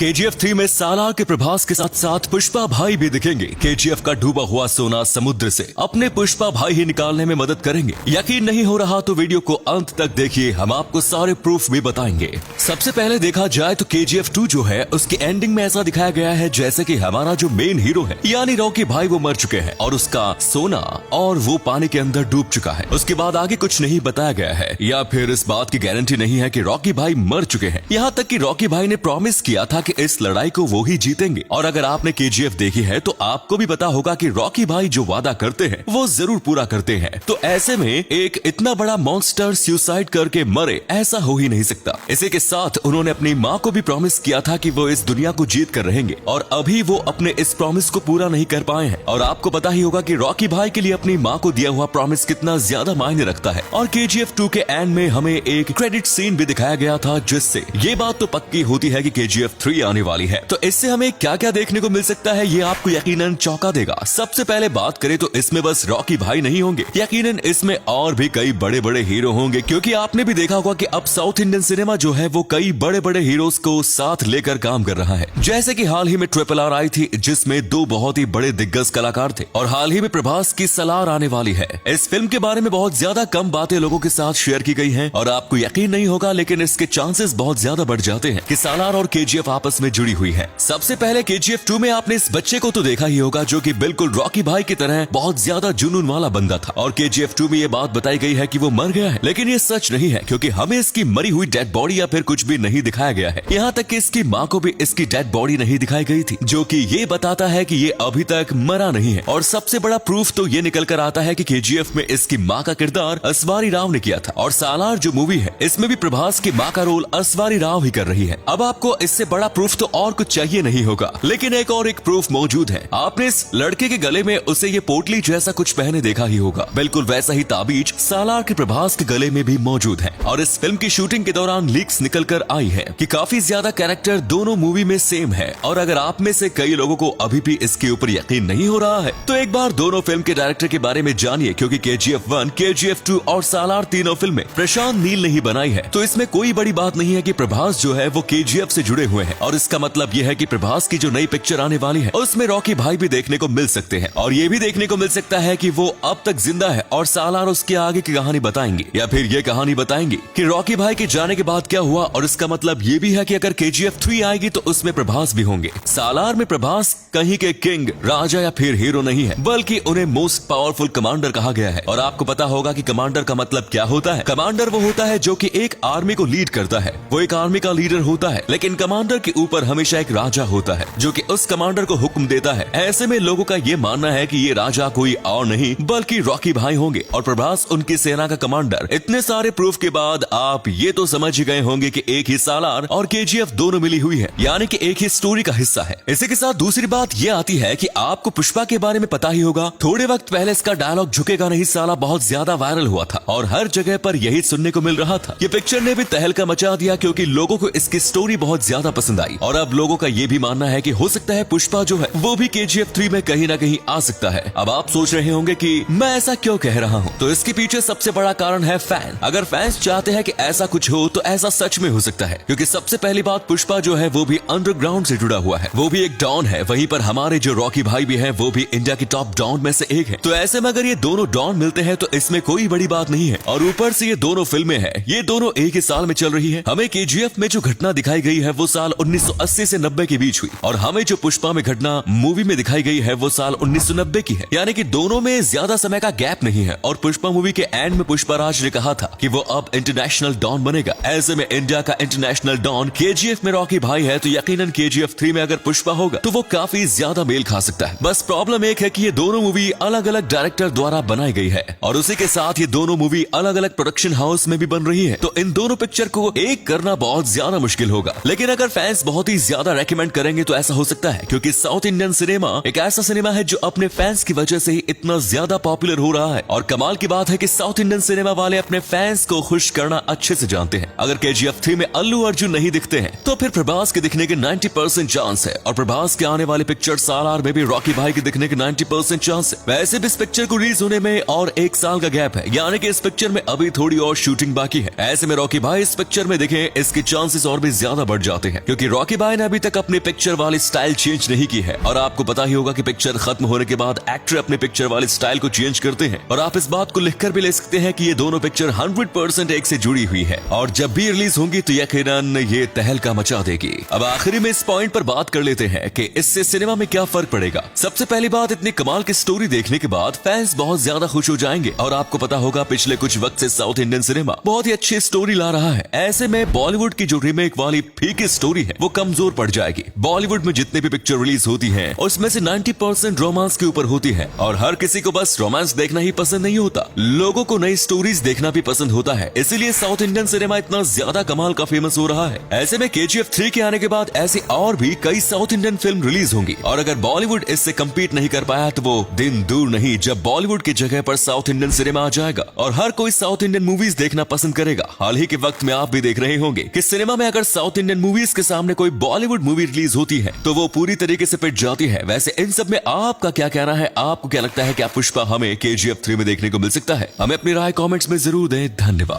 KGF 3 में सालार के प्रभास के साथ साथ पुष्पा भाई भी दिखेंगे। KGF का डूबा हुआ सोना समुद्र से अपने पुष्पा भाई ही निकालने में मदद करेंगे। यकीन नहीं हो रहा तो वीडियो को अंत तक देखिए, हम आपको सारे प्रूफ भी बताएंगे। सबसे पहले देखा जाए तो KGF 2 जो है उसकी एंडिंग में ऐसा दिखाया गया है जैसे कि हमारा जो मेन हीरो है यानी रॉकी भाई वो मर चुके हैं और उसका सोना और वो पानी के अंदर डूब चुका है। उसके बाद आगे कुछ नहीं बताया गया है या फिर इस बात की गारंटी नहीं है कि रॉकी भाई मर चुके हैं। यहाँ तक कि रॉकी भाई ने प्रॉमिस किया था कि इस लड़ाई को वो ही जीतेंगे। और अगर आपने KGF देखी है तो आपको भी पता होगा कि रॉकी भाई जो वादा करते हैं वो जरूर पूरा करते हैं। तो ऐसे में एक इतना बड़ा मॉन्स्टर सुसाइड करके मरे, ऐसा हो ही नहीं सकता। इसी के साथ उन्होंने अपनी माँ को भी प्रॉमिस किया था कि वो इस दुनिया को जीत कर रहेंगे और अभी वो अपने इस प्रॉमिस को पूरा नहीं कर पाए हैं। और आपको पता ही होगा कि रॉकी भाई के लिए अपनी माँ को दिया हुआ प्रॉमिस कितना ज्यादा मायने रखता है। और KGF 2 के एंड में हमें एक क्रेडिट सीन भी दिखाया गया था जिससे ये बात तो पक्की होती है कि KGF 3 आने वाली है। तो इससे हमें क्या क्या देखने को मिल सकता है ये आपको यकीनन चौंका देगा। सबसे पहले बात करें तो इसमें बस रॉकी भाई नहीं होंगे, यकीनन इसमें और भी कई बड़े बड़े हीरो होंगे, क्योंकि आपने भी देखा होगा कि अब साउथ इंडियन सिनेमा जो है वो कई बड़े बड़े हीरोज को साथ लेकर काम कर रहा है। जैसे कि हाल ही में RRR आई थी जिसमें दो बहुत ही बड़े दिग्गज कलाकार थे और हाल ही में प्रभास की सलार आने वाली है। इस फिल्म के बारे में बहुत ज्यादा कम बातें लोगों के साथ शेयर की गई हैं और आपको यकीन नहीं होगा लेकिन इसके चांसेस बहुत ज्यादा बढ़ जाते हैं कि सालार और KGF आपस में जुड़ी हुई है। सबसे पहले KGF 2 में आपने इस बच्चे को तो देखा ही होगा जो कि बिल्कुल रॉकी भाई की तरह बहुत ज्यादा जुनून वाला बंदा था और KGF 2 में ये बात बताई गई है कि वो मर गया है, लेकिन ये सच नहीं है क्योंकि हमें इसकी मरी हुई डेड बॉडी या फिर कुछ भी नहीं दिखाया गया है। यहाँ तक कि इसकी माँ को भी इसकी डेड बॉडी नहीं दिखाई गई थी, जो कि ये बताता है कि ये अभी तक मरा नहीं है। और सबसे बड़ा प्रूफ तो ये निकल कर आता है कि KGF में इसकी माँ का किरदार अस्वारी राव ने किया था और सालार जो मूवी है इसमें भी प्रभास की माँ का रोल अस्वारी राव ही कर रही है। अब आपको इससे बड़ा प्रूफ तो और कुछ चाहिए नहीं होगा, लेकिन एक और एक प्रूफ मौजूद है। आपने इस लड़के के गले में उसे ये पोटली जैसा कुछ पहने देखा ही होगा, बिल्कुल वैसा ही ताबीज सालार के प्रभास के गले में भी मौजूद है। और इस फिल्म की शूटिंग के दौरान लीक्स निकल कर आई है कि काफी ज्यादा कैरेक्टर दोनों मूवी में सेम है। और अगर आप में से कई लोगों को अभी भी इसके ऊपर यकीन नहीं हो रहा है तो एक बार दोनों फिल्म के डायरेक्टर के बारे में जानिए, क्योंकि KGF 1, KGF 2 और सालार तीनों फिल्में प्रशांत नील ने ही बनाई है। तो इसमें कोई बड़ी बात नहीं है कि प्रभास जो है वो KGF से जुड़े हुए हैं और इसका मतलब यह है कि प्रभास की जो नई पिक्चर आने वाली है उसमें रॉकी भाई भी देखने को मिल सकते हैं। और ये भी देखने को मिल सकता है कि वो अब तक जिंदा है और सालार उसके आगे की कहानी बताएंगे या फिर ये कहानी बताएंगे कि रॉकी भाई के जाने के बाद क्या हुआ। और इसका मतलब ये भी है कि अगर KGF 3 आएगी तो उसमें प्रभास भी होंगे। सालार में प्रभास कहीं के किंग, राजा या फिर हीरो नहीं है, बल्कि उन्हें मोस्ट पावरफुल कमांडर कहा गया है। और आपको पता होगा कि कमांडर का मतलब क्या होता है। कमांडर वो होता है जो कि एक आर्मी को लीड करता है, वो एक आर्मी का लीडर होता है, लेकिन कमांडर के ऊपर हमेशा एक राजा होता है जो कि उस कमांडर को हुक्म देता है। ऐसे में लोगों का ये मानना है कि ये राजा कोई और नहीं बल्कि रॉकी भाई होंगे और प्रभास उनकी सेना का कमांडर। इतने सारे प्रूफ के बाद आप ये तो समझ ही गए होंगे कि एक ही सालार और KGF दोनों मिली हुई है, यानी कि एक ही स्टोरी का हिस्सा है। इसी के साथ दूसरी बात ये आती है कि आपको पुष्पा के बारे में पता ही होगा, थोड़े वक्त पहले इसका डायलॉग झुकेगा नहीं साला बहुत ज्यादा वायरल हुआ था और हर जगह पर यही सुनने को मिल रहा था। ये पिक्चर ने भी तहलका मचा दिया क्योंकि लोगों को इसकी स्टोरी बहुत ज्यादा पसंद आई और अब लोगों का ये भी मानना है कि हो सकता है पुष्पा जो है वो भी KGF 3 में कहीं ना कहीं आ सकता है। अब आप सोच रहे होंगे कि मैं ऐसा क्यों कह रहा हूँ, तो इसके पीछे सबसे बड़ा कारण है फैन। अगर फैंस चाहते हैं कि ऐसा कुछ हो तो ऐसा सच में हो सकता है, क्योंकि सबसे पहली बात पुष्पा जो है वो भी अंडरग्राउंड से जुड़ा हुआ है, वो भी एक डॉन है। वहीं पर हमारे जो रॉकी भाई भी है वो भी इंडिया की टॉप डॉन में से एक है। तो ऐसे में अगर ये दोनों डॉन मिलते हैं तो इसमें कोई बड़ी बात नहीं है। और ऊपर से ये दोनों फिल्में हैं, ये दोनों एक ही साल में चल रही है। हमें KGF में जो घटना दिखाई गई है वो साल 1980 से 90 के बीच हुई और हमें जो पुष्पा में घटना मूवी में दिखाई गई है वो साल 1990 की है, यानी कि दोनों में ज्यादा समय का गैप नहीं है। और पुष्पा मूवी के एंड में पुष्पाराज ने कहा था कि वो अब इंटरनेशनल डॉन बनेगा। ऐसे में इंडिया का इंटरनेशनल डॉन KGF में रॉकी भाई है, तो यकीनन KGF 3 में अगर पुष्पा होगा तो वो काफी ज्यादा मेल खा सकता है। बस प्रॉब्लम एक है कि ये दोनों मूवी अलग अलग डायरेक्टर द्वारा बनाई गई है और उसी के साथ ये दोनों मूवी अलग अलग प्रोडक्शन हाउस में भी बन रही है, तो इन दोनों पिक्चर को एक करना बहुत ज्यादा मुश्किल होगा। लेकिन अगर फैंस बहुत ही ज्यादा रेकमेंड करेंगे तो ऐसा हो सकता है, क्योंकि साउथ इंडियन सिनेमा एक ऐसा सिनेमा है जो अपने फैंस की वजह से ही इतना ज्यादा पॉपुलर हो रहा है। और कमाल की बात है कि साउथ इंडियन सिनेमा वाले अपने फैंस को खुश करना अच्छे से जानते हैं। अगर KGF 3 में अल्लू अर्जुन नहीं दिखते हैं तो फिर प्रभास के दिखने के 90% चांस है और प्रभास के आने वाली पिक्चर सालार में भी रॉकी भाई के दिखने के 90% चांस है। वैसे भी इस पिक्चर को रिलीज होने में और 1 साल का गैप है, यानी कि इस पिक्चर में अभी थोड़ी और शूटिंग बाकी है। ऐसे में रॉकी भाई इस पिक्चर में दिखे इसके चांसेस और भी ज्यादा बढ़ जाते हैं, क्योंकि रॉकी भाई ने अभी तक अपनी पिक्चर वाली स्टाइल चेंज नहीं की है और आपको पता ही होगा कि पिक्चर खत्म होने के बाद एक्टर अपने पिक्चर वाली स्टाइल को चेंज करते हैं और आप इस बात को लिखकर भी ले सकते हैं कि ये दोनों पिक्चर 100% एक से जुड़ी हुई है और जब भी रिलीज होंगी तो यकीनन ये तहलका मचा देगी। अब आखिरी में इस पॉइंट पर बात कर लेते हैं कि इससे सिनेमा में क्या फर्क पड़ेगा। सबसे पहली बात, इतनी कमाल की स्टोरी देखने के बाद फैंस बहुत ज्यादा खुश हो जाएंगे और आपको पता होगा पिछले कुछ वक्त से साउथ इंडियन सिनेमा बहुत ही अच्छी स्टोरी ला रहा है। ऐसे में बॉलीवुड की जो रीमेक वाली फीकी स्टोरी है वो कमजोर पड़ जाएगी। बॉलीवुड में जितने भी पिक्चर रिलीज होती हैं उसमें से 90% रोमांस के ऊपर होती है और हर किसी को बस रोमांस देखना ही पसंद नहीं होता, लोगों को नई स्टोरीज देखना भी पसंद होता है। इसीलिए साउथ इंडियन सिनेमा इतना ज्यादा कमाल का फेमस हो रहा है। ऐसे में KGF 3 के आने के बाद ऐसी और भी कई साउथ इंडियन फिल्म रिलीज होंगी और अगर बॉलीवुड इससे कम्पीट नहीं कर पाया तो वो दिन दूर नहीं जब बॉलीवुड की जगह पर साउथ इंडियन सिनेमा आ जाएगा और हर कोई साउथ इंडियन मूवीज देखना पसंद करेगा। हाल ही के वक्त में आप भी देख रहे होंगे कि सिनेमा में अगर साउथ इंडियन मूवीज के सामने कोई बॉलीवुड मूवी रिलीज होती है तो वो पूरी तरीके से पिट जाती है। वैसे इन सब में आपका क्या कहना है? आपको क्या लगता है कि पुष्पा हमें KGF 3 में देखने को मिल सकता है? हमें अपनी राय कमेंट्स में जरूर दें। धन्यवाद।